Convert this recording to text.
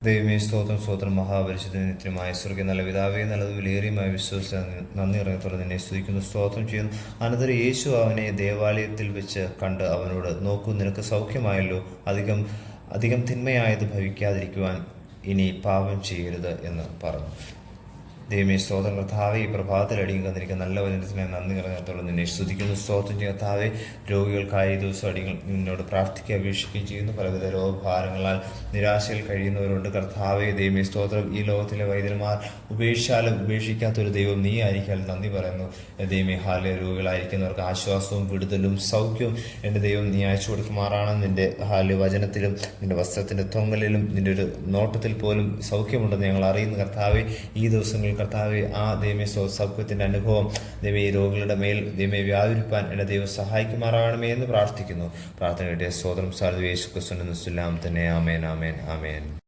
ദൈവമേ സ്തോത്രം സ്തോത്രം മഹാപരിശുദ്ധ നിത്യമായ സ്വർഗ്ഗ നല്ല പിതാവേ നല്ലത് വിലയേറിയമായ വിശ്വസിച്ച നന്ദി ഇറങ്ങത്തോടെ നിന്നെ സ്തുതിക്കുന്നു, സ്തോത്രം ചെയ്യുന്നു. അനന്തരം യേശു അവനെ ദേവാലയത്തിൽ വെച്ച് കണ്ട് അവനോട്, നോക്കൂ, നിനക്ക് സൗഖ്യമായല്ലോ, അധികം അധികം തിന്മയായത് ഭവിക്കാതിരിക്കുവാൻ ഇനി പാപം ചെയ്യരുത് എന്ന് പറഞ്ഞു. ദൈവമേ സ്തോത്രം കർത്താവേ, ഈ പ്രഭാതത്തിൽ അടിയും കന്നിരിക്കുന്ന നല്ല വചനത്തിനെ നന്ദി നിറഞ്ഞത്തോളം നിന്നെ സ്തുതിക്കുന്നു, സ്തോത്രം ചെയ്യുന്ന കർത്താവേ. രോഗികൾക്കായി ഈ ദിവസം അടികൾ നിന്നോട് പ്രാർത്ഥിക്കുക, അപേക്ഷിക്കുകയും ചെയ്യുന്നു. പലവിധ രോഗഭാരങ്ങളാൽ നിരാശയിൽ കഴിയുന്നവരുണ്ട് കർത്താവേ. ദൈവമേ സ്തോത്രം, ഈ ലോകത്തിലെ വൈദ്യന്മാർ ഉപേക്ഷിച്ചാലും ഉപേക്ഷിക്കാത്തൊരു ദൈവം നീ ആയിരിക്കാൻ നന്ദി പറയുന്നു. ദൈവമേ ഹാലെ, രോഗികളായിരിക്കുന്നവർക്ക് ആശ്വാസവും വിടുതലും സൗഖ്യവും എൻ്റെ ദൈവം നീ അയച്ചു കൊടുക്കുമാറാണ്. നിൻ്റെ ഹാല് വചനത്തിലും നിൻ്റെ വസ്ത്രത്തിൻ്റെ തൊങ്ങലിലും നിൻ്റെ ഒരു നോട്ടത്തിൽ പോലും സൗഖ്യമുണ്ടെന്ന് ഞങ്ങൾ അറിയുന്നു കർത്താവേ. ഈ ദിവസങ്ങളിൽ കർത്താവെ, ആ ദൈവമേ സൗഖ്യത്തിൻ്റെ അനുഭവം ദൈവമേ ഈ രോഗികളുടെ മേൽ ദൈവമേ വ്യാപരിപ്പാൻ എൻ്റെ ദൈവം സഹായിക്കുമാറാകണമേ എന്ന് പ്രാർത്ഥിക്കുന്നു. പ്രാർത്ഥന കേട്ടിയ സ്തോത്രം സാധു യേശു ക്രിസ്തുവിന്റെ നാമത്തിൽ തന്നെ. ആമേൻ, ആമേൻ, ആമേൻ.